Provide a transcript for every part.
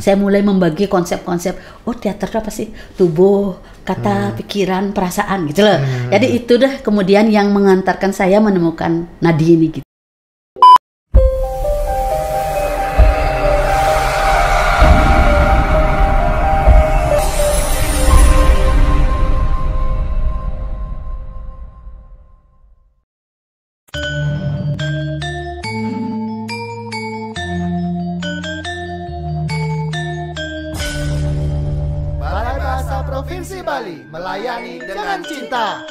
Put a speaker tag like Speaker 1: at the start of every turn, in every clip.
Speaker 1: Saya mulai membagi konsep-konsep. Oh, teater itu apa sih? Tubuh, kata, pikiran, perasaan gitu loh. Jadi itu dah kemudian yang mengantarkan saya menemukan nadi ini gitu.
Speaker 2: Balai Bahasa Provinsi Bali melayani dengan cinta.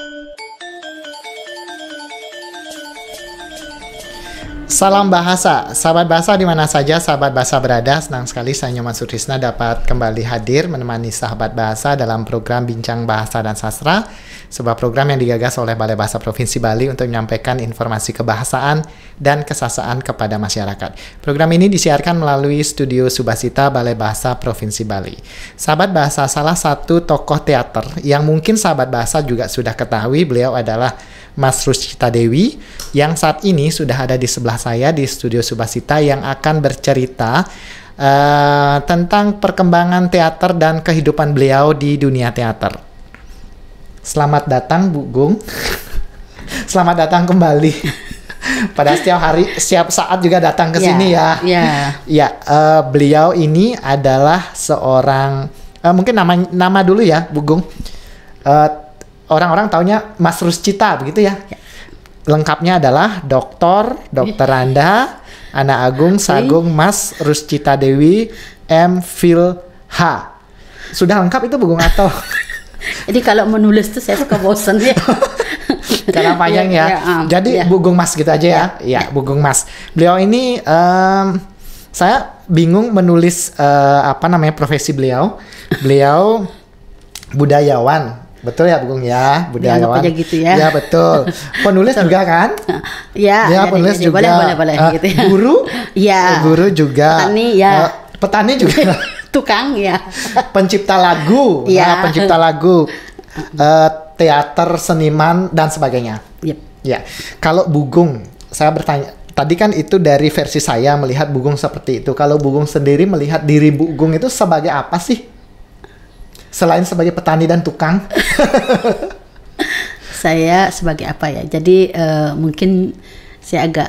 Speaker 2: Salam bahasa, sahabat bahasa di mana saja sahabat bahasa berada. Senang sekali saya Nyoman Sutrisna dapat kembali hadir menemani sahabat bahasa dalam program Bincang Bahasa dan Sastra, sebuah program yang digagas oleh Balai Bahasa Provinsi Bali untuk menyampaikan informasi kebahasaan dan kesasaan kepada masyarakat. Program ini disiarkan melalui Studio Subasita Balai Bahasa Provinsi Bali. Sahabat bahasa, salah satu tokoh teater yang mungkin sahabat bahasa juga sudah ketahui, beliau adalah Mas Ruscita Dewi, yang saat ini sudah ada di sebelah saya di Studio Subasita, yang akan bercerita tentang perkembangan teater dan kehidupan beliau di dunia teater. Selamat datang Bu Gung. Selamat datang kembali. Pada setiap hari, setiap saat juga datang ke sini ya. Ya, beliau ini adalah seorang mungkin nama dulu ya Bu Gung. Orang-orang taunya Mas Ruscita begitu ya. Lengkapnya adalah Dr. Anda Ana Agung Sagung Mas Ruscita Dewi M.Phil H. Sudah lengkap itu Bu Gung atau?
Speaker 1: Jadi kalau menulis tuh saya suka bosan ya.
Speaker 2: Karena panjang ya. Jadi Bu Gung Mas gitu aja ya. Ya, Bu Gung Mas. Beliau ini saya bingung menulis profesi beliau. Beliau budayawan. Betul ya Bu Gung ya, budayawan.
Speaker 1: Aja gitu ya.
Speaker 2: Ya betul. Penulis juga kan?
Speaker 1: Ya,
Speaker 2: penulis juga.
Speaker 1: Boleh gitu ya.
Speaker 2: Guru?
Speaker 1: Ya.
Speaker 2: Guru juga.
Speaker 1: Petani ya.
Speaker 2: Petani juga.
Speaker 1: Tukang ya.
Speaker 2: Pencipta lagu.
Speaker 1: Ya.
Speaker 2: Pencipta lagu. Teater, seniman dan sebagainya.
Speaker 1: Yep.
Speaker 2: Ya. Kalau Bu Gung, saya bertanya. Tadi kan itu dari versi saya melihat Bu Gung seperti itu. Kalau Bu Gung sendiri melihat diri Bu Gung itu sebagai apa sih? Selain sebagai petani dan tukang. Saya
Speaker 1: sebagai apa ya? Jadi mungkin saya agak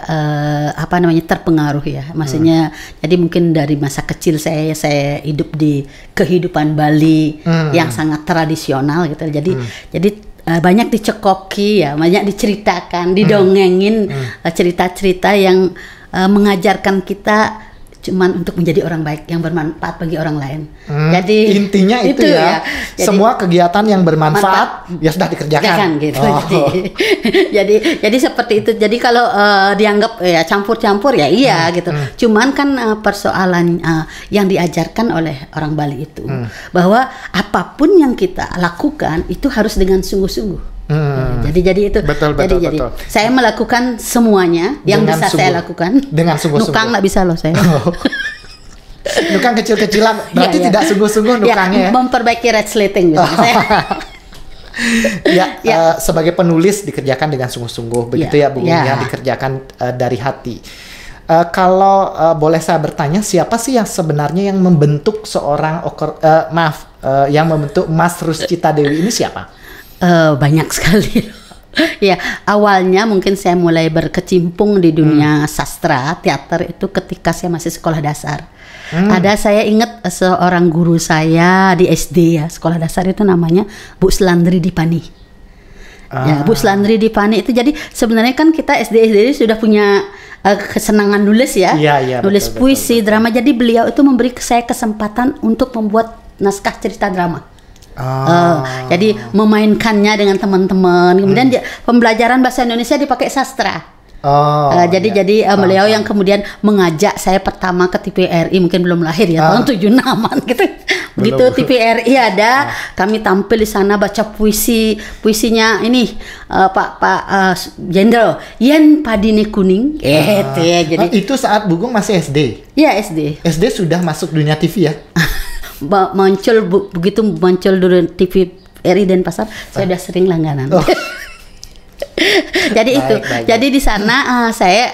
Speaker 1: terpengaruh ya. Maksudnya jadi mungkin dari masa kecil saya hidup di kehidupan Bali yang sangat tradisional gitu. Jadi banyak dicekoki ya, banyak diceritakan, didongengin cerita-cerita yang mengajarkan kita cuman untuk menjadi orang baik yang bermanfaat bagi orang lain. Jadi
Speaker 2: intinya itu ya. Jadi, semua kegiatan yang bermanfaat ya sudah dikerjakan
Speaker 1: gitu. Jadi seperti itu. Jadi kalau dianggap ya campur-campur ya iya gitu. Cuman kan persoalan yang diajarkan oleh orang Bali itu bahwa apapun yang kita lakukan itu harus dengan sungguh-sungguh. Jadi itu. Betul. Saya melakukan semuanya yang bisa saya lakukan. Dengan sungguh-sungguh. Nukang nggak bisa loh saya.
Speaker 2: Nukang kecil-kecilan, berarti tidak sungguh-sungguh nukangnya ya.
Speaker 1: Memperbaiki resleting gitu.
Speaker 2: Sebagai penulis dikerjakan dengan sungguh-sungguh, begitu ya Bu Gung ya, dikerjakan dari hati. Kalau boleh saya bertanya, siapa sih yang sebenarnya yang membentuk seorang yang membentuk Mas Ruscita Dewi ini siapa?
Speaker 1: Banyak sekali. Ya, awalnya mungkin saya mulai berkecimpung di dunia sastra, teater itu ketika saya masih sekolah dasar. Saya ingat seorang guru saya di SD ya, sekolah dasar itu namanya Bu Slandri Dipani. Ya, Bu Slandri Dipani itu jadi sebenarnya kan kita SD sudah punya kesenangan nulis ya. Nulis puisi, drama. Jadi beliau itu memberi saya kesempatan untuk membuat naskah cerita drama. Jadi memainkannya dengan teman-teman. Kemudian pembelajaran bahasa Indonesia dipakai sastra. Jadi beliau yang kemudian mengajak saya pertama ke TVRI, mungkin belum lahir ya, tahun 76-an gitu. Begitu TVRI ada, kami tampil di sana baca puisinya ini Pak Jenderal Yen Padine Kuning. Gitu ya. Jadi
Speaker 2: itu saat Bu Gung masih SD.
Speaker 1: Iya, SD.
Speaker 2: SD sudah masuk dunia TV ya.
Speaker 1: Begitu muncul dulu TV RI Denpasar, saya udah sering langganan. Jadi itu. Jadi di sana saya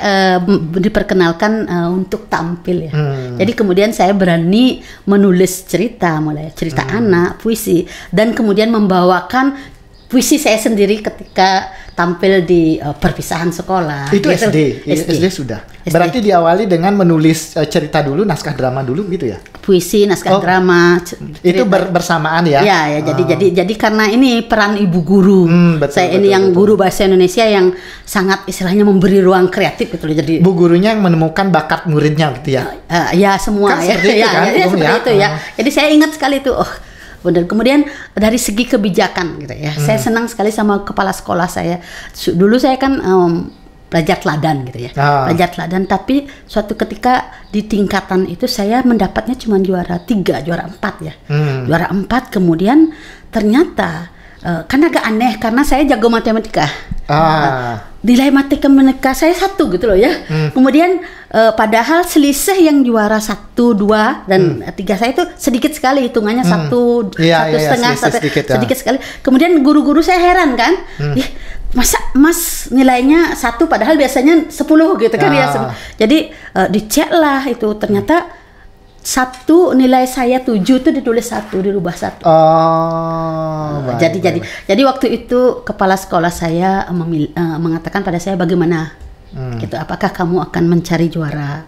Speaker 1: diperkenalkan untuk tampil ya. Jadi kemudian saya berani menulis cerita, mulai cerita anak, puisi, dan kemudian membawakan puisi saya sendiri ketika tampil di perpisahan sekolah.
Speaker 2: Itu
Speaker 1: gitu.
Speaker 2: SD sudah. Berarti diawali dengan menulis cerita dulu, naskah drama dulu gitu ya?
Speaker 1: Puisi, naskah drama.
Speaker 2: Itu bersamaan ya?
Speaker 1: Ya, jadi karena ini peran ibu guru. Saya ini yang guru bahasa Indonesia yang sangat istilahnya memberi ruang kreatif gitu. Jadi
Speaker 2: Bu gurunya yang menemukan bakat muridnya gitu ya?
Speaker 1: Ya semua
Speaker 2: kan
Speaker 1: ya.
Speaker 2: Seperti itu, kan,
Speaker 1: seperti itu ya. Jadi saya ingat sekali itu. Dan kemudian dari segi kebijakan gitu ya, saya senang sekali sama kepala sekolah saya. Dulu saya kan belajar teladan gitu ya, belajar teladan. Tapi suatu ketika di tingkatan itu saya mendapatnya cuma juara 3, juara 4 ya, juara 4. Kemudian ternyata kan agak aneh karena saya jago matematika. Nilai matematika saya 1 gitu loh ya. Kemudian padahal selisih yang juara 1, 2 dan 3 saya itu sedikit sekali hitungannya 1, 1,5 sedikit sekali. Kemudian guru-guru saya heran kan, masa Mas nilainya 1 padahal biasanya 10 gitu kan ya. Jadi dicek lah itu ternyata 1 nilai saya 7 itu ditulis 1, dirubah 1. Jadi waktu itu kepala sekolah saya mengatakan pada saya bagaimana gitu, apakah kamu akan mencari juara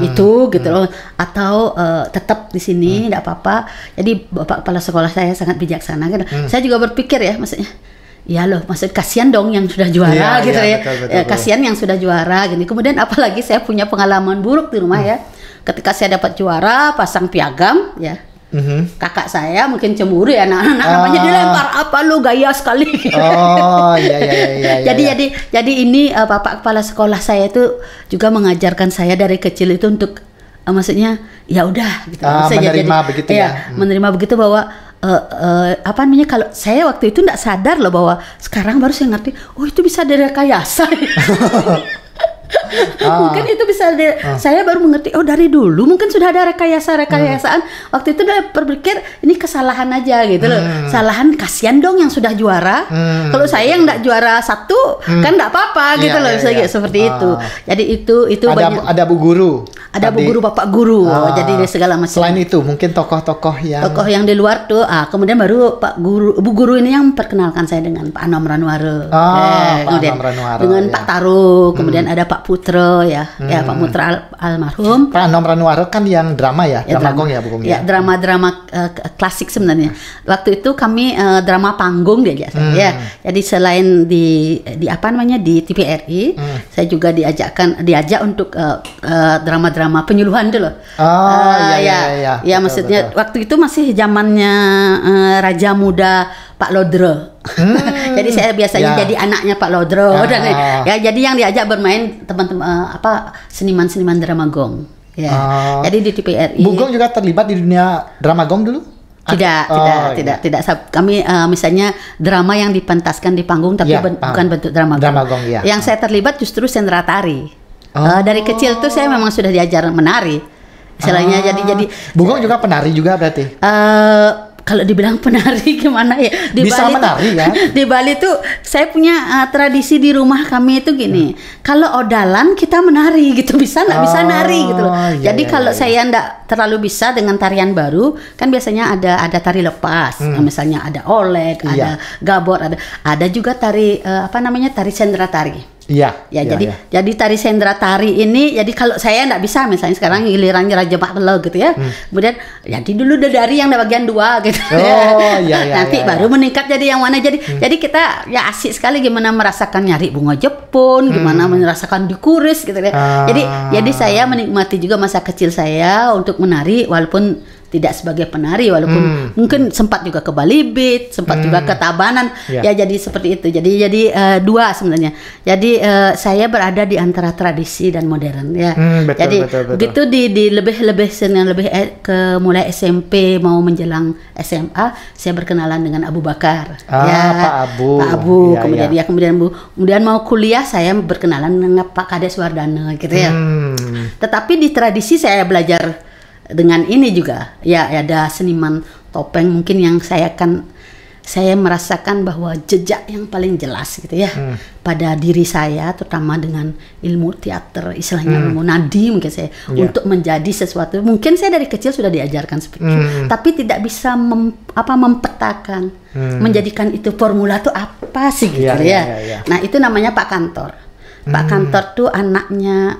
Speaker 1: itu gitu loh, atau tetap di sini tidak apa-apa. Jadi bapak kepala sekolah saya sangat bijaksana gitu. Saya juga berpikir ya, maksudnya ya loh, maksud kasihan dong yang sudah juara gitu ya. Betul. Kasihan yang sudah juara gini. Kemudian apalagi saya punya pengalaman buruk di rumah ya. Ketika saya dapat juara pasang piagam ya, kakak saya mungkin cemburu ya, anak-anak namanya dilempar apa lu gaya sekali. Jadi ini bapak kepala sekolah saya itu juga mengajarkan saya dari kecil itu untuk maksudnya ya udah gitu.
Speaker 2: Menerima begitu ya.
Speaker 1: Menerima begitu bahwa apa namanya, kalau saya waktu itu tidak sadar loh bahwa sekarang baru saya ngerti, oh itu bisa direkayasa. Mungkin itu bisa saya baru mengerti, oh dari dulu mungkin sudah ada rekayasaan. Waktu itu udah berpikir ini kesalahan aja gitu loh. Kesalahan, kasihan dong yang sudah juara. Kalau saya yang enggak juara 1 kan enggak apa-apa gitu loh. Seperti itu. Jadi itu banyak.
Speaker 2: Ada bu guru.
Speaker 1: Ada bu guru, bapak guru. Jadi segala macam.
Speaker 2: Selain itu mungkin tokoh-tokoh yang
Speaker 1: di luar tuh. Kemudian baru Pak Guru, Bu Guru ini yang perkenalkan saya dengan Pak Anom Ranuare. Kemudian dengan Pak Taruh, kemudian ada Pak Putra ya, Pak Putra almarhum.
Speaker 2: Pak Anom Ranuare kan yang drama ya, drama gong ya, Bu Gong ya.
Speaker 1: Drama klasik sebenarnya. Waktu itu kami drama panggung diajak saya. Ya. Jadi selain di apa namanya di TVRI, saya juga diajak untuk drama-drama penyuluhan dulu. Ya, maksudnya betul. Waktu itu masih zamannya Raja Muda Pak Lodro. Jadi saya biasanya jadi anaknya Pak Lodro dan ya, jadi yang diajak bermain teman-teman seniman-seniman drama gong. Ya. Jadi di TVRI.
Speaker 2: Bu Gong juga terlibat di dunia drama gong dulu?
Speaker 1: Tidak. Kami misalnya drama yang dipentaskan di panggung tapi bukan bentuk drama gong.
Speaker 2: Ya.
Speaker 1: Yang saya terlibat justru sendera tari. Dari kecil tuh saya memang sudah diajar menari. Istilahnya jadi
Speaker 2: Bu Gong juga penari juga berarti?
Speaker 1: Kalau dibilang penari gimana ya?
Speaker 2: Bisa
Speaker 1: Bali
Speaker 2: menari ya?
Speaker 1: Di Bali tuh saya punya tradisi di rumah kami itu gini. Kalau odalan kita menari gitu, bisa bisa nari gitu loh. Jadi kalau saya ndak terlalu bisa dengan tarian baru, kan biasanya ada tari lepas. Misalnya ada olek, ada gabor, ada juga tari tari sendera tari. Jadi tari sendera tari ini, jadi kalau saya nggak bisa, misalnya sekarang gilirannya Raja Makmelo gitu ya, kemudian jadi dulu dari yang bagian 2 gitu. Nanti baru meningkat jadi yang mana, jadi kita ya asik sekali gimana merasakan nyari bunga Jepun, gimana merasakan dikuris gitu ya. Jadi saya menikmati juga masa kecil saya untuk menari, walaupun tidak sebagai penari, walaupun mungkin sempat juga ke Bali Beat, sempat juga ke Tabanan, ya jadi seperti itu. Jadi dua sebenarnya. Jadi saya berada di antara tradisi dan modern ya. Betul. Begitu di lebih ke mulai SMP mau menjelang SMA, saya berkenalan dengan Abu Bakar.
Speaker 2: Pak Abu.
Speaker 1: Kemudian mau kuliah saya berkenalan dengan Pak Kades Wardana gitu ya. Tetapi di tradisi saya belajar dengan ini juga ya, ada seniman topeng mungkin yang saya saya merasakan bahwa jejak yang paling jelas gitu ya pada diri saya, terutama dengan ilmu teater, istilahnya ilmu nadi mungkin saya, untuk menjadi sesuatu. Mungkin saya dari kecil sudah diajarkan seperti itu, tapi tidak bisa mempetakan, menjadikan itu formula itu apa sih gitu ya. Nah itu namanya Pak Kantor. Pak Kantor tuh anaknya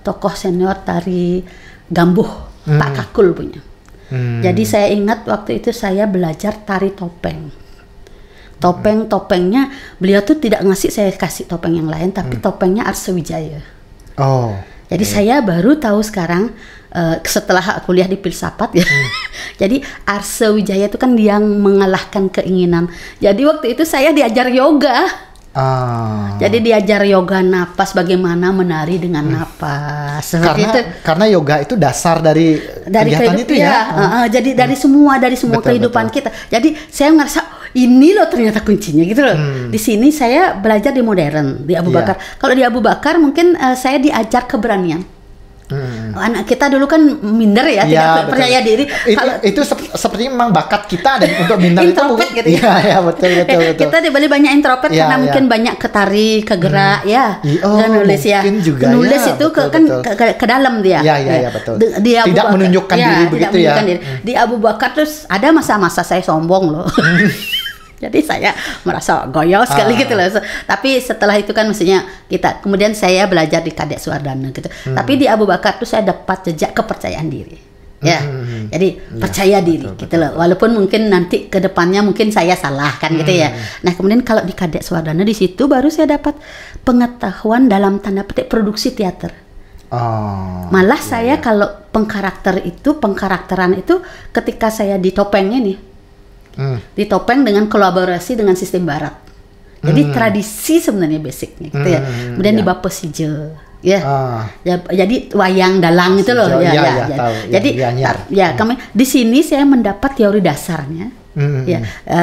Speaker 1: tokoh senior tari Gambuh, Pak Kakul punya. Jadi saya ingat waktu itu saya belajar tari topeng. Topengnya beliau tuh tidak ngasih saya kasih topeng yang lain, tapi topengnya Arsawijaya.
Speaker 2: Oh.
Speaker 1: Jadi saya baru tahu sekarang setelah kuliah di filsafat ya. Jadi Arsawijaya itu kan yang mengalahkan keinginan. Jadi waktu itu saya diajar yoga. Jadi diajar yoga napas, bagaimana menari dengan napas.
Speaker 2: Karena yoga itu dasar dari kegiatan itu ya.
Speaker 1: Jadi dari semua kehidupan kita. Jadi saya ngerasa ini loh ternyata kuncinya gitu loh. Di sini saya belajar di modern di Abu Bakar. Kalau di Abu Bakar mungkin saya diajar keberanian. Anak kita dulu kan minder ya, tidak percaya diri.
Speaker 2: Itu seperti memang bakat kita dan untuk minder
Speaker 1: introvert
Speaker 2: itu.
Speaker 1: Gitu ya.
Speaker 2: Iya, betul.
Speaker 1: Kita dibalik banyak introvert karena mungkin banyak ketari, kegerak ya. Nulis ya.
Speaker 2: Juga,
Speaker 1: nulis itu ke dalam dia.
Speaker 2: Iya, betul.
Speaker 1: Tidak
Speaker 2: menunjukkan diri begitu ya.
Speaker 1: Di Abu Bakar terus ada masa-masa saya sombong loh. Jadi saya merasa goyah sekali gitu loh. Tapi setelah itu kan mestinya kemudian saya belajar di Kadek Suwardana gitu. Tapi di Abu Bakar tuh saya dapat jejak kepercayaan diri. Ya. Jadi percaya diri gitu loh. Walaupun mungkin nanti ke depannya mungkin saya salah kan gitu ya. Nah, kemudian kalau di Kadek Suwardana di situ baru saya dapat pengetahuan dalam tanda petik produksi teater. Malah saya kalau pengkarakteran itu ketika saya di topeng ini. Di topeng dengan kolaborasi dengan sistem barat. Jadi tradisi sebenarnya basicnya gitu ya. Kemudian di Bapesijo ya. Jadi wayang dalang itu loh ya. Jadi kami di sini saya mendapat teori dasarnya.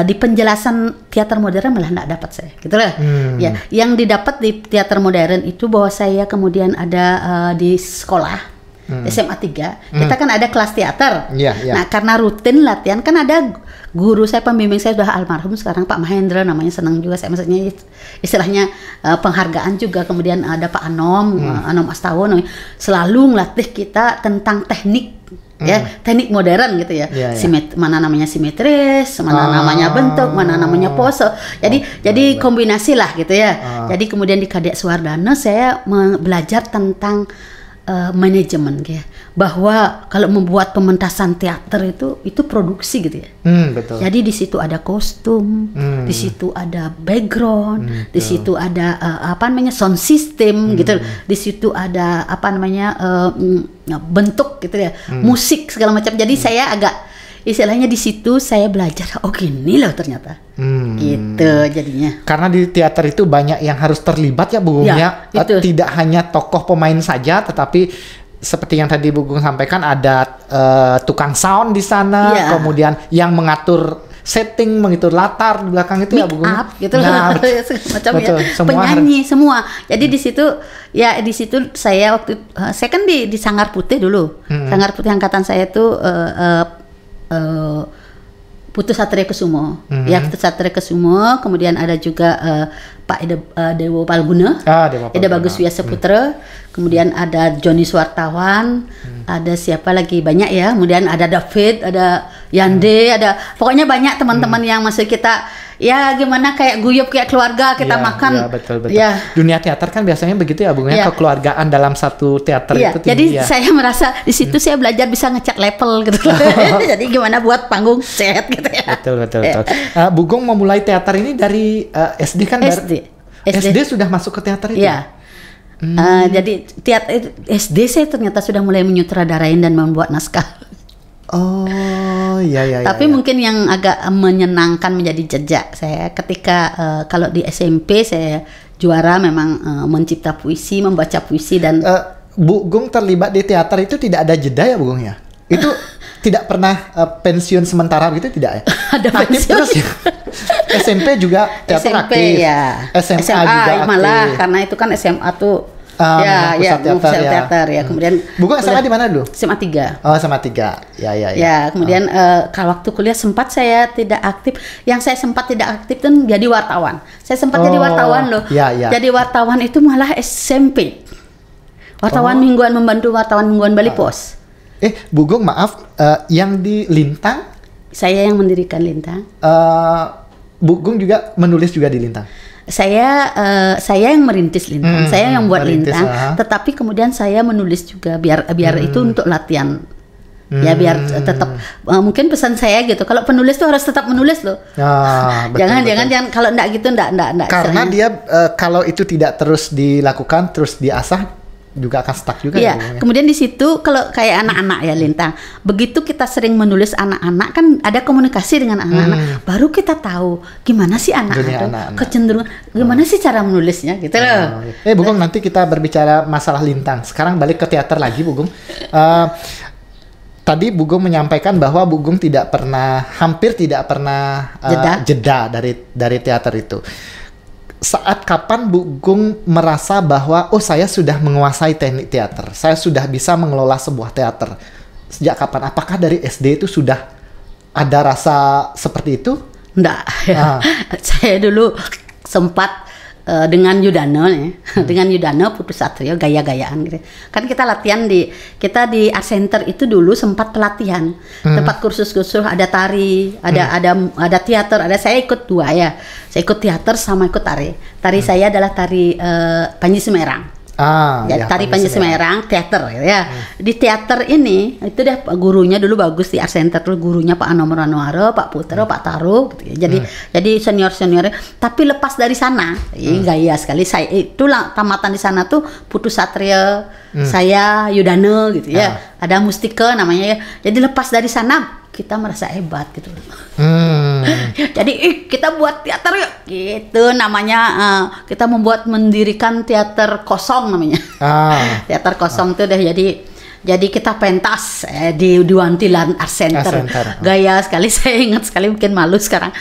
Speaker 1: Di penjelasan teater modern malah enggak dapat saya gitu loh. Ya, yang didapat di teater modern itu bahwa saya kemudian ada di sekolah SMA 3, kita kan ada kelas teater. Nah, karena rutin latihan kan ada guru saya, pembimbing saya sudah almarhum sekarang Pak Mahendra, namanya senang juga saya, maksudnya istilahnya penghargaan juga. Kemudian ada Pak Anom, Anom Astawon, selalu ngelatih kita tentang teknik teknik modern gitu ya. Mana namanya simetris, mana namanya bentuk, mana namanya pose. Jadi kombinasi lah gitu ya. Jadi kemudian di Kadek Suwardana saya belajar tentang manajemen ya, bahwa kalau membuat pementasan teater itu produksi gitu ya.
Speaker 2: Betul.
Speaker 1: Jadi di situ ada kostum, di situ ada background, di situ ada sound system gitu, di situ ada bentuk gitu ya, musik segala macam. Jadi saya agak istilahnya di situ saya belajar, oh gini loh ternyata, gitu jadinya.
Speaker 2: Karena di teater itu banyak yang harus terlibat ya Bu Gung ya. Tidak hanya tokoh pemain saja, tetapi seperti yang tadi Bu Gung sampaikan ada tukang sound di sana, kemudian yang mengatur setting, mengatur latar di belakang itu ya Bu Gung.
Speaker 1: Make up gitu loh, macam ya. Penyanyi semua. Jadi di situ saya waktu saya kan di Sanggar Putih dulu. Sanggar Putih angkatan saya itu Putu Satria Kusumo, Putu Satria Kusumo, kemudian ada juga Pak Dewo Palguna, Eda Bagus Wiasa Putra, kemudian ada Joni Suwartawan, ada siapa lagi banyak ya, kemudian ada David, ada Yande, ada pokoknya banyak teman-teman yang masih kita ya gimana kayak guyup kayak keluarga kita makan.
Speaker 2: Betul. Dunia teater kan biasanya begitu ya Bung ya, kekeluargaan dalam satu teater itu tinggi.
Speaker 1: Jadi saya merasa di situ saya belajar bisa ngecek level gitu. Jadi gimana buat panggung set gitu ya.
Speaker 2: Betul. Bu Gung memulai teater ini dari SD kan? SD sudah masuk ke teater itu.
Speaker 1: Iya. Jadi teater SD saya ternyata sudah mulai menyutradarain dan membuat naskah. Tapi mungkin yang agak menyenangkan menjadi jejak saya ketika kalau di SMP saya juara memang mencipta puisi, membaca puisi dan
Speaker 2: Bu Gung terlibat di teater itu tidak ada jeda ya Bu Gung ya? Itu tidak pernah pensiun sementara begitu tidak ya?
Speaker 1: Ada pensiun.
Speaker 2: Terus ya? SMP juga teater
Speaker 1: SMP
Speaker 2: aktif.
Speaker 1: Ya.
Speaker 2: SMA juga aktif.
Speaker 1: Malah karena itu kan SMA tuh
Speaker 2: Pusat
Speaker 1: teater ya. Kemudian
Speaker 2: Bugong SMA di mana dulu?
Speaker 1: SMA 3.
Speaker 2: Oh, SMA 3. Ya.
Speaker 1: Ya, kemudian kalau waktu kuliah sempat saya tidak aktif. Yang saya sempat tidak aktif itu jadi wartawan. Saya sempat jadi wartawan loh.
Speaker 2: Ya.
Speaker 1: Jadi wartawan itu malah SMP. Wartawan mingguan, membantu wartawan mingguan Bali Pos.
Speaker 2: Bugong maaf, yang di Lintang?
Speaker 1: Saya yang mendirikan Lintang.
Speaker 2: Bugong juga menulis juga di Lintang?
Speaker 1: Saya yang merintis Lintang, saya yang buat
Speaker 2: merintis,
Speaker 1: Lintang, tetapi kemudian saya menulis juga biar itu untuk latihan, ya biar tetap mungkin pesan saya gitu, kalau penulis tuh harus tetap menulis loh, jangan kalau enggak gitu enggak.
Speaker 2: Karena dia kalau itu tidak terus dilakukan, terus diasah juga akan stuck juga.
Speaker 1: Iya. Kemudian di situ kalau kayak anak-anak ya Lintang, begitu kita sering menulis anak-anak kan ada komunikasi dengan anak-anak, baru kita tahu gimana sih anak itu kecenderungan, gimana sih cara menulisnya gitu loh.
Speaker 2: Bugong, nanti kita berbicara masalah Lintang. Sekarang balik ke teater lagi, Bugong. Tadi Bugong menyampaikan bahwa Bugong hampir tidak pernah jeda dari teater itu. Saat kapan Bugong merasa bahwa saya sudah menguasai teknik teater, saya sudah bisa mengelola sebuah teater? Sejak kapan? Apakah dari SD itu sudah ada rasa seperti itu?
Speaker 1: Enggak. Saya dulu sempat dengan Yudano dengan Yudano Putu Satrio gaya-gayaan gitu. Kan kita latihan di Art Center itu dulu sempat pelatihan, tempat kursus-kursus, ada tari, ada teater, saya ikut dua ya. Saya ikut teater sama ikut tari. Tari saya adalah tari Panji Semerang. Tari Panji Semerang, teater ya. Di teater ini itu deh gurunya dulu bagus di Art Center, gurunya Pak Anom Ranwaro, Pak Putra, Pak Taruh gitu ya. Jadi senior-seniornya. Tapi lepas dari sana, gaya sekali. Saya itulah tamatan di sana tuh Putu Satrio, saya Yudano gitu ya. Ada Mustika namanya ya. Jadi lepas dari sana kita merasa hebat gitu. Jadi kita buat teater yuk gitu namanya, kita mendirikan teater kosong namanya. Teater kosong tuh deh, jadi kita pentas di Wantilan Art Center. Gaya sekali, saya ingat sekali, bikin malu sekarang.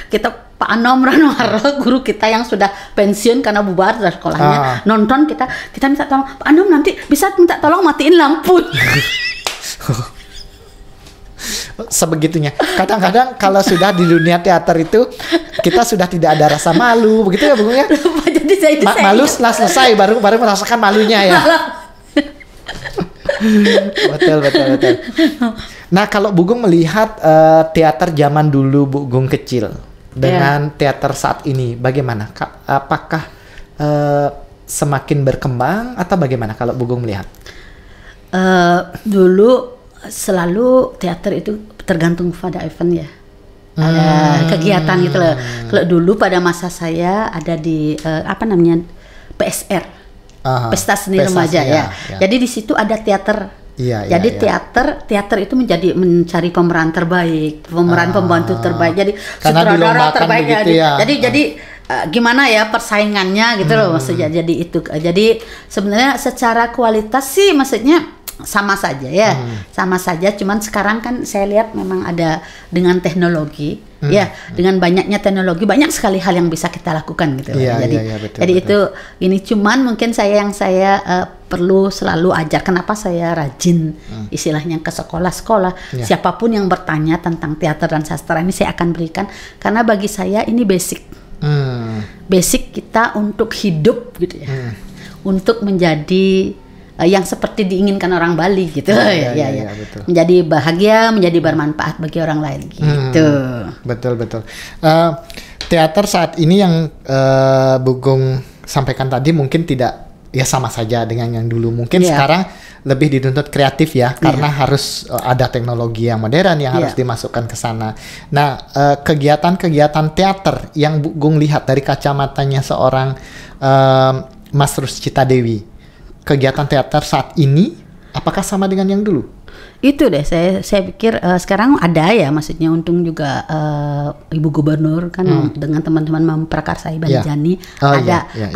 Speaker 1: Kita Pak Anom Ranwaro, guru kita yang sudah pensiun karena bubar dari sekolahnya, nonton kita minta tolong, Pak Anom nanti bisa minta tolong matiin lampu.
Speaker 2: Sebegitunya. Kadang-kadang kalau sudah di dunia teater itu kita sudah tidak ada rasa malu, begitu ya Bugong ya?
Speaker 1: Jadi
Speaker 2: malu setelah selesai baru merasakan malunya ya. Betul. Nah, kalau Bugong melihat teater zaman dulu Bugong kecil dengan teater saat ini, bagaimana? Apakah semakin berkembang atau bagaimana kalau Bugong melihat?
Speaker 1: Dulu selalu teater itu tergantung pada event ya, ada kegiatan gitu loh. Kalau dulu pada masa saya ada di PSR, Pesta Seni Remaja ya. Jadi di situ ada teater. Jadi teater itu mencari pemeran terbaik, pemeran pembantu terbaik. Jadi sutradara terbaik ya. Jadi gimana ya persaingannya gitu loh maksudnya. Jadi sebenarnya secara kualitas sih maksudnya sama saja ya, sama saja. Cuman sekarang kan saya lihat memang ada dengan teknologi, dengan banyaknya teknologi banyak sekali hal yang bisa kita lakukan gitu. Betul. Itu ini cuman mungkin saya perlu selalu ajar. Kenapa saya rajin istilahnya ke sekolah-sekolah, siapapun yang bertanya tentang teater dan sastra ini saya akan berikan, karena bagi saya ini basic kita untuk hidup gitu ya, untuk menjadi yang seperti diinginkan orang Bali gitu. Betul. Menjadi bahagia, menjadi bermanfaat bagi orang lain gitu.
Speaker 2: Betul. Teater saat ini yang Bugong sampaikan tadi mungkin tidak ya sama saja dengan yang dulu. Mungkin sekarang lebih dituntut kreatif ya, karena harus ada teknologi yang modern yang harus dimasukkan ke sana. Nah, kegiatan-kegiatan teater yang Bugong lihat dari kacamatanya seorang Mas Ruscita Dewi, kegiatan teater saat ini apakah sama dengan yang dulu?
Speaker 1: Itu deh, saya pikir sekarang ada ya, maksudnya untung juga Ibu Gubernur kan dengan teman-teman memprakarsai Banjani,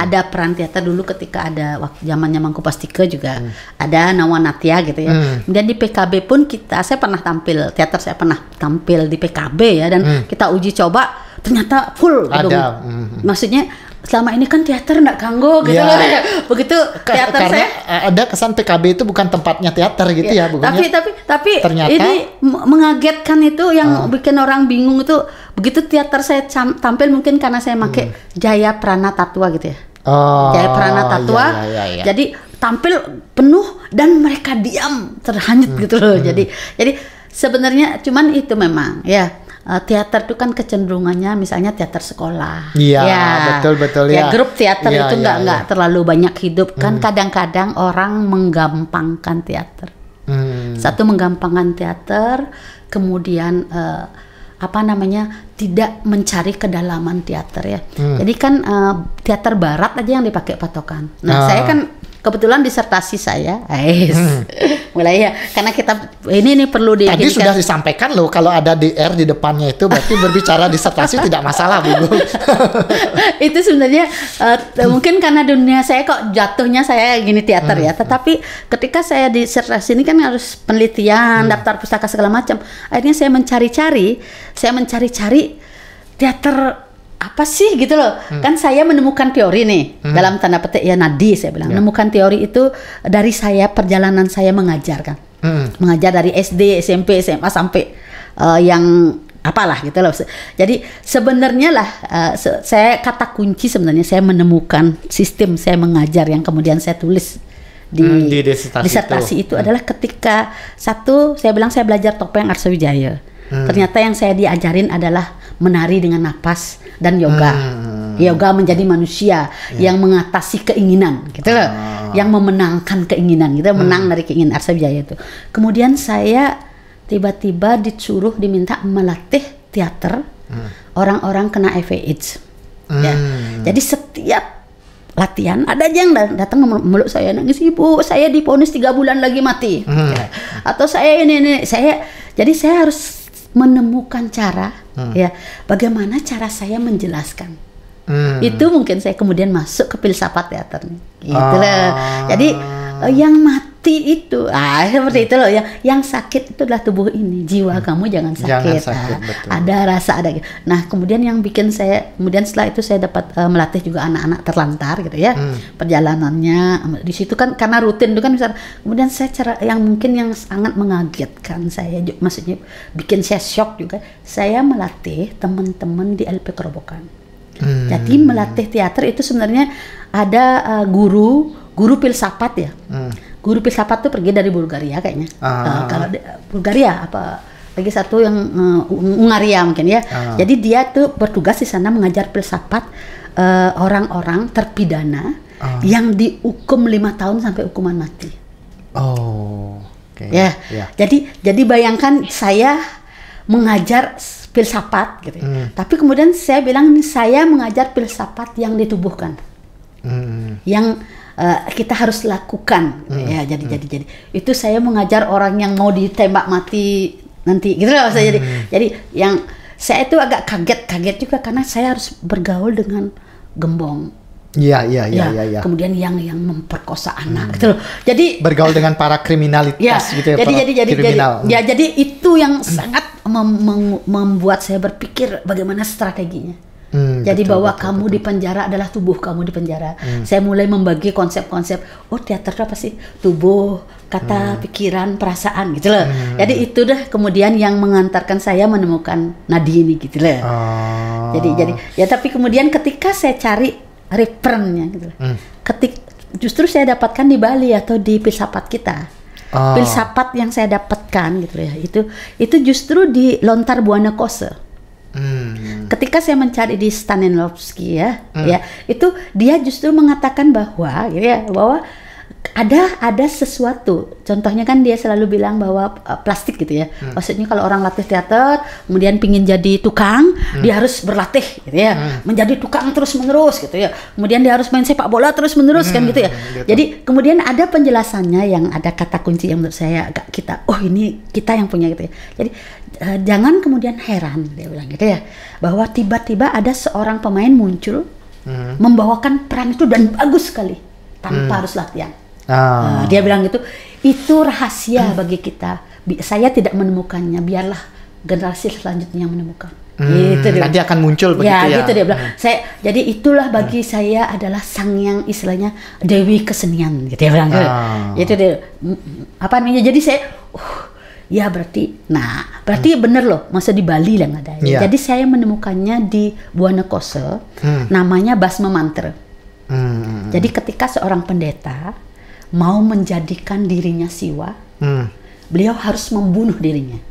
Speaker 1: ada peran teater dulu ketika ada waktu zamannya Mangku Pastika juga ada Nawanatya gitu ya. Kemudian di PKB pun saya pernah tampil teater, saya pernah tampil di PKB ya, dan kita uji coba ternyata full gitu. Maksudnya selama ini kan teater nggak kanggo gitu loh. Begitu teater
Speaker 2: karena
Speaker 1: saya
Speaker 2: ada kesan PKB itu bukan tempatnya teater gitu ya, bukannya.
Speaker 1: Tapi
Speaker 2: ternyata
Speaker 1: ini mengagetkan itu yang bikin orang bingung itu begitu teater saya tampil mungkin karena saya pakai Jaya Prana Tatua gitu ya. Jaya Prana Tatua.
Speaker 2: Iya.
Speaker 1: Jadi tampil penuh dan mereka diam terhanyut gitu loh. Jadi sebenarnya cuman itu memang ya. Teater itu kan kecenderungannya misalnya teater sekolah.
Speaker 2: Iya, betul ya.
Speaker 1: Grup teater itu nggak terlalu banyak hidup kan. Kadang-kadang orang menggampangkan teater. Satu menggampangkan teater, kemudian tidak mencari kedalaman teater ya. Jadi kan teater barat aja yang dipakai patokan. Nah, saya kan kebetulan disertasi saya, mulai ya, karena kita ini perlu
Speaker 2: Tadi sudah disampaikan loh, kalau ada DR di depannya itu berarti berbicara disertasi tidak masalah, Bu.
Speaker 1: Itu sebenarnya mungkin karena dunia saya kok jatuhnya saya gini teater ya, tetapi ketika saya disertasi ini kan harus penelitian, daftar pustaka segala macam. Akhirnya saya mencari-cari teater apa sih gitu loh. Kan saya menemukan teori nih dalam tanda petik ya, nadi saya bilang menemukan teori itu dari saya perjalanan saya mengajar kan. Mengajar dari SD, SMP, SMA sampai yang apalah gitu loh. Jadi sebenarnya lah saya kata kunci sebenarnya saya menemukan sistem saya mengajar yang kemudian saya tulis di disertasi itu adalah ketika satu saya bilang saya belajar topeng Arsa Wijaya. Ternyata yang saya diajarin adalah menari dengan napas dan yoga. Yoga menjadi manusia yang mengatasi keinginan gitu loh. Yang memenangkan keinginan gitu, menang dari keinginan Arsa Wijaya itu. Kemudian saya tiba-tiba diminta melatih teater orang-orang kena HIV/AIDS. Ya. Jadi setiap latihan ada aja yang datang meluk saya, nangis, ibu saya divonis 3 bulan lagi mati. Ya. Atau saya ini jadi saya harus menemukan cara ya bagaimana cara saya menjelaskan. Itu mungkin saya kemudian masuk ke filsafat teater nih. Gitu loh. Jadi yang mati itu seperti itu loh, yang sakit itu adalah tubuh ini, jiwa kamu jangan sakit. Ada rasa ada. Nah, kemudian yang bikin saya kemudian setelah itu saya dapat melatih juga anak-anak terlantar gitu ya. Perjalanannya di situ kan karena rutin itu kan misal, kemudian saya yang mungkin yang sangat mengagetkan saya, maksudnya bikin saya shock juga, saya melatih teman-teman di LP Kerobokan. Jadi melatih teater itu sebenarnya ada guru filsafat ya. Guru filsafat tuh pergi dari Bulgaria kayaknya. Kalau Bulgaria apa lagi satu yang Hungaria mungkin ya. Jadi dia tuh bertugas di sana mengajar filsafat orang-orang terpidana yang dihukum 5 tahun sampai hukuman mati. Ya. Jadi bayangkan saya mengajar filsafat gitu. Tapi kemudian saya bilang saya mengajar filsafat yang ditubuhkan. Yang kita harus lakukan ya. Jadi itu saya mengajar orang yang mau ditembak mati nanti gitu loh. Jadi yang saya itu agak kaget juga karena saya harus bergaul dengan gembong. Iya. Kemudian yang memperkosa anak gitu loh. Jadi bergaul dengan para kriminalitas gitu ya. Jadi itu yang sangat membuat saya berpikir bagaimana strateginya. Jadi bahwa kamu di penjara adalah tubuh kamu di penjara. Saya mulai membagi konsep-konsep. Teater itu apa sih? Tubuh, kata, pikiran, perasaan gitu loh. Jadi itu dah kemudian yang mengantarkan saya menemukan nadi ini gitu loh. Jadi ya tapi kemudian ketika saya cari referennya gitu loh. Justru saya dapatkan di Bali atau di filsafat kita. Filsafat yang saya dapatkan gitu ya. Itu justru di Lontar Buana Kose. Ketika saya mencari di Stanislavski ya, itu dia justru mengatakan bahwa ada sesuatu. Contohnya kan dia selalu bilang bahwa plastik gitu ya. Maksudnya kalau orang latih teater, kemudian pingin jadi tukang, dia harus berlatih gitu ya. Menjadi tukang terus-menerus gitu ya. Kemudian dia harus main sepak bola terus-menerus kan gitu ya. Jadi kemudian ada penjelasannya yang ada kata kunci yang menurut saya agak ini kita yang punya gitu ya. Jadi jangan kemudian heran dia bilang gitu ya. Bahwa tiba-tiba ada seorang pemain muncul membawakan peran itu dan bagus sekali tanpa harus latihan. Dia bilang gitu, itu rahasia bagi kita. Saya tidak menemukannya, biarlah generasi selanjutnya yang menemukan. Gitu dia.
Speaker 2: Nanti akan muncul begitu ya.
Speaker 1: Gitu dia bilang. Jadi itulah bagi saya adalah sang yang istilahnya Dewi Kesenian gitu ya bilang. Itu dia apa namanya? Jadi saya ya berarti bener loh, masa di Bali lah nggak ada. Jadi saya menemukannya di Buana Kose, namanya Basma Mantra. Jadi ketika seorang pendeta mau menjadikan dirinya siwa, beliau harus membunuh dirinya.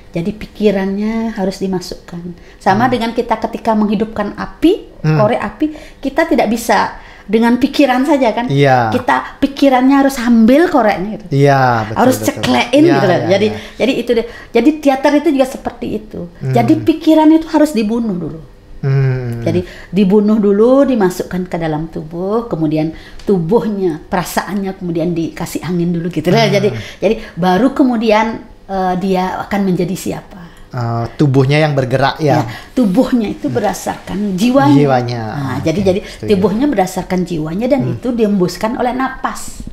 Speaker 1: Jadi pikirannya harus dimasukkan. Sama dengan kita ketika menghidupkan api, korek api, kita tidak bisa dengan pikiran saja kan. Kita pikirannya harus ambil koreknya gitu. Harus ceklein gitu loh. Jadi itu deh. Jadi teater itu juga seperti itu. Jadi pikiran itu harus dibunuh dulu. Jadi dibunuh dulu, dimasukkan ke dalam tubuh, kemudian tubuhnya, perasaannya kemudian dikasih angin dulu gitu lah. Jadi baru kemudian dia akan menjadi siapa?
Speaker 2: Tubuhnya yang bergerak ya.
Speaker 1: Tubuhnya itu berdasarkan jiwanya. Jadi tubuhnya berdasarkan jiwanya dan itu diembuskan oleh napas.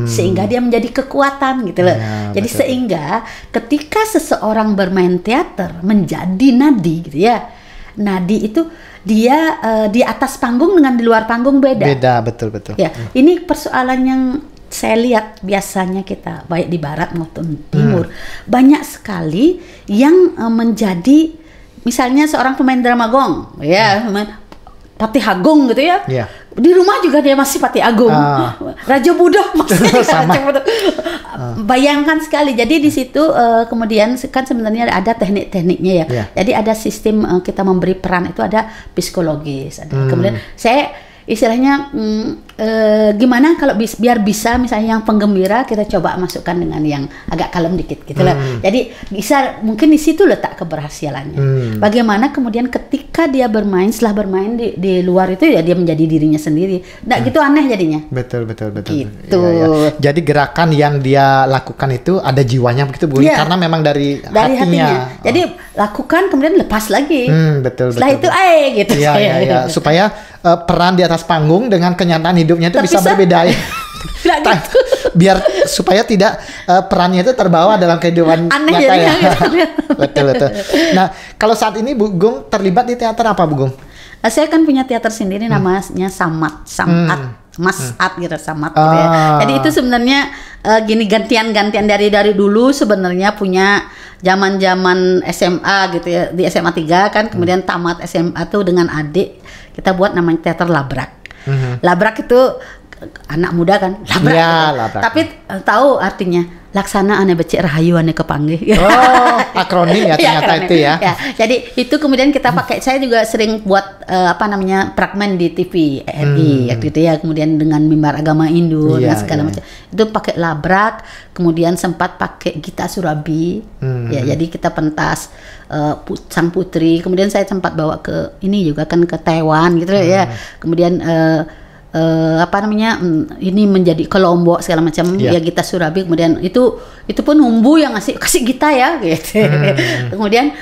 Speaker 1: Sehingga dia menjadi kekuatan gitu loh. Jadi betul. Sehingga ketika seseorang bermain teater menjadi nadi gitu ya. Nadi itu dia di atas panggung dengan di luar panggung beda. Betul. Ya, ini persoalan yang saya lihat biasanya kita baik di barat maupun timur banyak sekali yang menjadi misalnya seorang pemain drama gong ya, Patih Agung gitu ya. Di rumah juga dia masih Patih Agung. Raja Buddha masih Raja Buddha. Bayangkan sekali. Jadi di situ kemudian kan sebenarnya ada teknik-tekniknya ya. Jadi ada sistem kita memberi peran itu ada psikologis. Kemudian saya istilahnya gimana kalau biar bisa misalnya yang penggembira kita coba masukkan dengan yang agak kalem dikit gitu lah. Jadi bisa mungkin di situ letak keberhasilannya. Bagaimana kemudian ketika dia bermain, setelah bermain di luar itu ya dia menjadi dirinya sendiri. Nggak gitu aneh jadinya. Betul.
Speaker 2: Gitu. Ya. Jadi gerakan yang dia lakukan itu ada jiwanya begitu Bu. Karena memang dari hatinya.
Speaker 1: Jadi lakukan kemudian lepas lagi. Setelah itu gitu.
Speaker 2: Iya. Supaya peran di atas panggung dengan kenyataan hidupnya itu bisa berbeda ya. Biar supaya tidak perannya itu terbawa dalam kehidupan nyata ya. Betul. Nah, kalau saat ini Bu Gung terlibat di teater apa Bu Gung?
Speaker 1: Saya kan punya teater sendiri namanya Samat. Masat gitu, Samat gitu ya. Jadi itu sebenarnya gini gantian-gantian dari dulu sebenarnya punya zaman SMA gitu ya, di SMA 3 kan, kemudian tamat SMA tuh dengan adik kita buat namanya teater Labrak. Labrak itu anak muda kan, labrak. Tapi tahu artinya laksana ane becek rahayu ane kepanggih.
Speaker 2: Akronim ya ternyata itu ya.
Speaker 1: Jadi itu kemudian kita pakai. Saya juga sering buat fragmen di TV RI gitu ya. Kemudian dengan mimbar agama Hindu dan segala macam. Itu pakai labrak. Kemudian sempat pakai Gita Surabi. Jadi kita pentas sang putri. Kemudian saya sempat bawa ke ini juga kan ke Taiwan gitu ya. Kemudian ini menjadi ke Lombok segala macam ya Gita Surabi. Kemudian itu pun Humbu yang kasih Gita ya gitu. Kemudian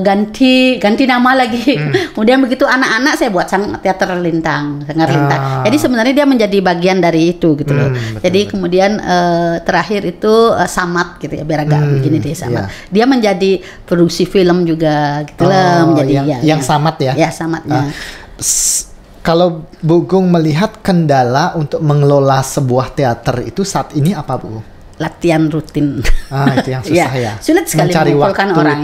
Speaker 1: ganti nama lagi. Kemudian begitu anak-anak saya buat sang teater lintang, Sanggar Lintang. Jadi sebenarnya dia menjadi bagian dari itu gitu loh. Jadi kemudian terakhir itu Samat gitu ya, biar agak begini deh Samat. Dia menjadi produksi film juga gitu loh, menjadi
Speaker 2: yang Samat ya.
Speaker 1: Ya, Samatnya.
Speaker 2: Kalau Bu Gung melihat kendala untuk mengelola sebuah teater itu saat ini apa Bu?
Speaker 1: Latihan rutin.
Speaker 2: Itu yang susah ya.
Speaker 1: Sulit sekali
Speaker 2: mencari
Speaker 1: mengumpulkan orang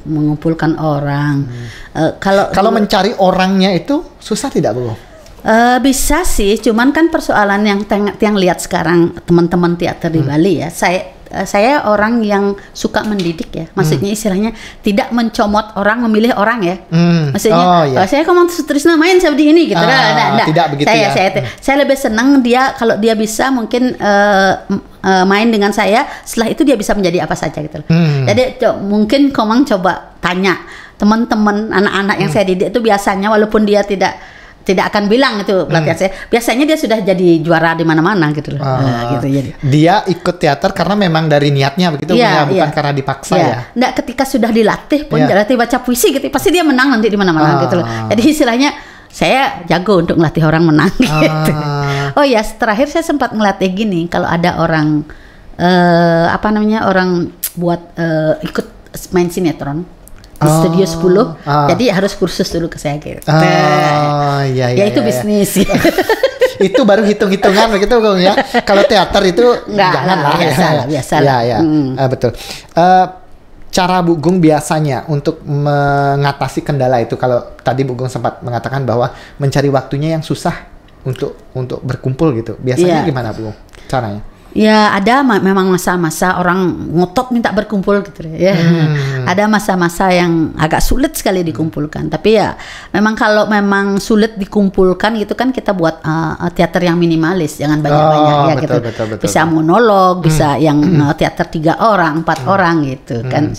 Speaker 1: mengumpulkan orang. Kalau
Speaker 2: mencari orangnya itu susah tidak Bu?
Speaker 1: Bisa sih, cuman kan persoalan yang lihat sekarang teman-teman teater di Bali ya. Saya orang yang suka mendidik ya, maksudnya istilahnya tidak mencomot orang, memilih orang ya. Maksudnya saya kalau Sutrisna main seperti ini gitu.
Speaker 2: Tidak begitu
Speaker 1: saya lebih senang dia kalau dia bisa mungkin main dengan saya, setelah itu dia bisa menjadi apa saja gitu. Jadi mungkin Komang coba tanya teman-teman anak-anak yang saya didik itu biasanya walaupun dia tidak akan bilang itu pelatihan saya. Biasanya dia sudah jadi juara di mana-mana gitu loh. Gitu jadi. Dia
Speaker 2: ikut teater karena memang dari niatnya begitu bukan karena dipaksa ya.
Speaker 1: Nggak, ketika sudah dilatih pun dilatih baca puisi gitu, pasti dia menang nanti di mana-mana gitu loh. Jadi istilahnya saya jago untuk ngelatih orang menang gitu. Oh ya, terakhir saya sempat ngelatih gini, kalau ada orang orang buat ikut main sinetron di Studio 10. Jadi harus kursus dulu ke saya gitu.
Speaker 2: Iya.
Speaker 1: Ya itu bisnis.
Speaker 2: Itu baru hitung-hitungan begitu Bung ya. Kalau teater itu jangan lah.
Speaker 1: Biasa.
Speaker 2: Ya. Betul. Cara Bu Gung biasanya untuk mengatasi kendala itu, kalau tadi Bu Gung sempat mengatakan bahwa mencari waktunya yang susah untuk berkumpul gitu. Biasanya gimana Bu Gung caranya?
Speaker 1: Ya ada memang masa-masa orang ngotot minta berkumpul gitu ya. Ada masa-masa yang agak sulit sekali dikumpulkan. Tapi ya memang kalau memang sulit dikumpulkan gitu kan kita buat teater yang minimalis, jangan banyak-banyak ya
Speaker 2: betul,
Speaker 1: gitu.
Speaker 2: Betul.
Speaker 1: Bisa monolog, bisa yang teater 3 orang, 4 orang gitu kan.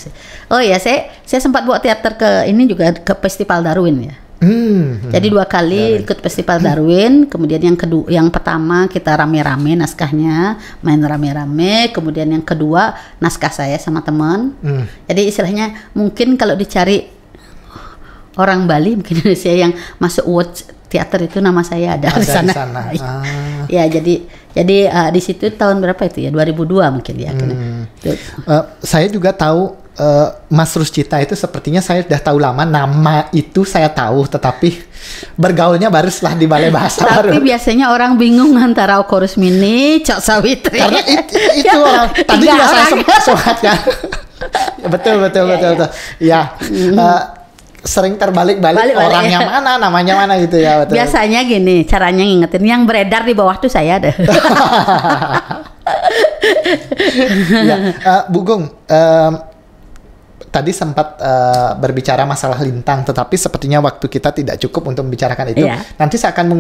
Speaker 1: Oh ya saya sempat buat teater ini juga ke Festival Darwin ya. Jadi 2 kali ikut Festival Darwin, kemudian yang pertama kita rame-rame naskahnya, main rame-rame, kemudian yang kedua naskah saya sama teman. Jadi istilahnya mungkin kalau dicari orang Bali mungkin Indonesia yang masuk Watch Theater itu nama saya ada di sana. Ya jadi di situ tahun berapa itu ya? 2002 mungkin ya.
Speaker 2: Saya juga tahu Mas Ruscita itu sepertinya saya sudah tahu lama, nama itu saya tahu, tetapi bergaulnya baru setelah di Balai Bahasa.
Speaker 1: Tapi biasanya orang bingung antara Oko Rusmini, Cok Sawitri.
Speaker 2: Karena itu orang tadi juga saya sempat kan. Betul. Ya. Sering terbalik-balik orangnya mana, namanya mana gitu ya. Betul.
Speaker 1: Biasanya gini, caranya ngingetin yang beredar di bawah tuh saya ada.
Speaker 2: Bu Gung, tadi sempat berbicara masalah lintang, tetapi sepertinya waktu kita tidak cukup untuk membicarakan itu. Nanti saya akan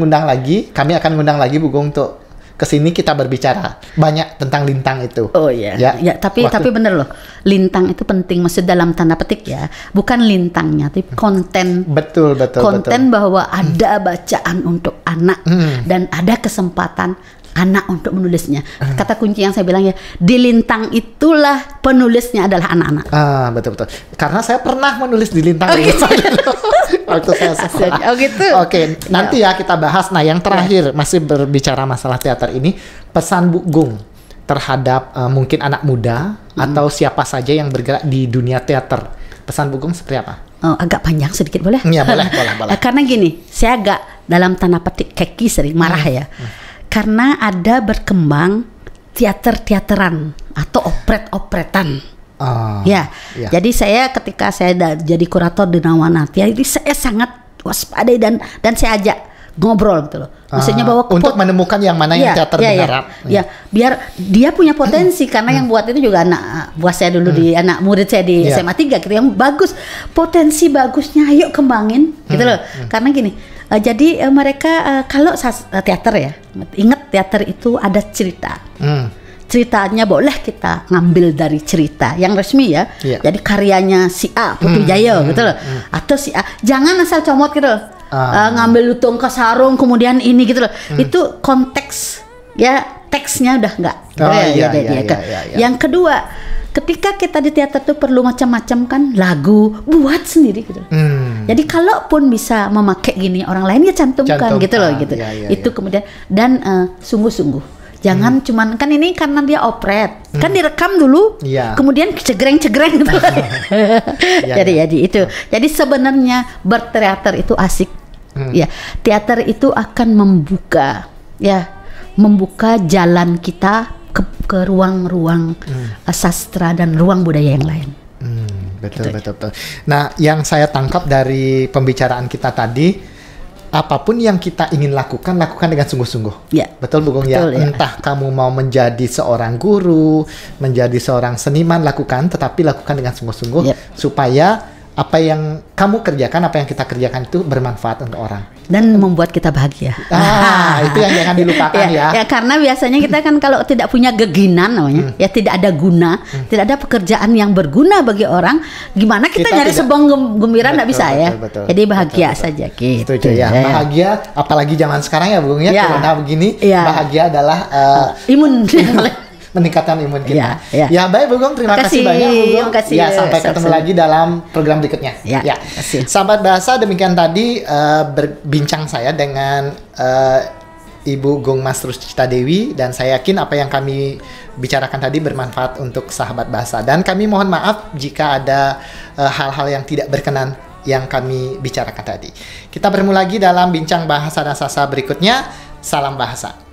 Speaker 2: kami akan mengundang lagi Bu Gung untuk kesini kita berbicara banyak tentang lintang itu.
Speaker 1: Oh iya. Ya, tapi bener loh. Lintang itu penting, maksud dalam tanda petik ya. Bukan lintangnya, tapi konten.
Speaker 2: Betul.
Speaker 1: Konten bahwa ada bacaan untuk anak dan ada kesempatan anak untuk menulisnya. Kata kunci yang saya bilang ya, di lintang itulah penulisnya adalah anak-anak.
Speaker 2: Betul. Karena saya pernah menulis di lintang waktu saya sekolah. Oke, nanti ya kita bahas. Nah, yang terakhir masih berbicara masalah teater ini, pesan Bu Gung terhadap mungkin anak muda atau siapa saja yang bergerak di dunia teater. Pesan Bu Gung seperti apa?
Speaker 1: Agak panjang sedikit boleh?
Speaker 2: Iya, boleh.
Speaker 1: Karena gini, saya agak dalam tanda petik keki sering marah ya. Karena ada berkembang teater-teateran atau operet-operetan. Jadi saya ketika saya jadi kurator di Nawanati, jadi saya sangat waspadai dan saya ajak ngobrol gitu loh. Maksudnya bahwa
Speaker 2: untuk menemukan yang mana yang teater benar.
Speaker 1: Biar dia punya potensi karena yang buat itu juga anak buah saya dulu di anak murid saya di SMA 3 gitu yang bagus. Potensi bagusnya ayo kembangin gitu loh. Karena gini, jadi mereka kalau teater ya, ingat teater itu ada cerita. Ceritanya boleh kita ngambil dari cerita yang resmi ya. Jadi karyanya si A Putu Jaya gitu loh. Atau si A, jangan asal comot gitu loh. Ngambil lutung ke sarung kemudian ini gitu loh. Itu konteks ya, teksnya udah enggak. Yang kedua, ketika kita di teater tuh perlu macam-macam kan, lagu buat sendiri gitu. Jadi kalaupun bisa memakai gini, orang lain ya cantumkan gitu loh gitu. Itu kemudian dan sungguh-sungguh. Jangan cuman kan ini karena dia operet, kan direkam dulu, kemudian cegreng-cegreng gitu. Jadi itu. Jadi sebenarnya berteater itu asik. Ya, teater itu akan membuka jalan kita ke ruang-ruang sastra dan ruang budaya yang lain.
Speaker 2: Betul. Nah, yang saya tangkap dari pembicaraan kita tadi, apapun yang kita ingin lakukan dengan sungguh-sungguh. Betul Bu Gung ya. Entah kamu mau menjadi seorang guru, menjadi seorang seniman, lakukan, tetapi lakukan dengan sungguh-sungguh supaya apa yang kamu kerjakan, apa yang kita kerjakan itu bermanfaat untuk orang
Speaker 1: dan membuat kita bahagia.
Speaker 2: Itu yang jangan dilupakan ya.
Speaker 1: Karena biasanya kita kan kalau tidak punya geginan namanya, ya tidak ada guna, tidak ada pekerjaan yang berguna bagi orang, gimana kita nyari sebuah gembira nggak bisa ya. Jadi bahagia saja gitu.
Speaker 2: Bahagia, apalagi zaman sekarang ya Bu Gung ya, corona begini, bahagia adalah
Speaker 1: imun.
Speaker 2: Meningkatkan imun kita. Ya baik Bu Gung, terima kasih banyak Bu Gung. Ya, sampai ketemu lagi dalam program berikutnya. Sahabat Bahasa, demikian tadi berbincang saya dengan Ibu Gung Mas Ruscita Dewi, dan saya yakin apa yang kami bicarakan tadi bermanfaat untuk sahabat bahasa. Dan kami mohon maaf jika ada hal-hal yang tidak berkenan yang kami bicarakan tadi. Kita bertemu lagi dalam bincang bahasa dan sastra berikutnya. Salam bahasa.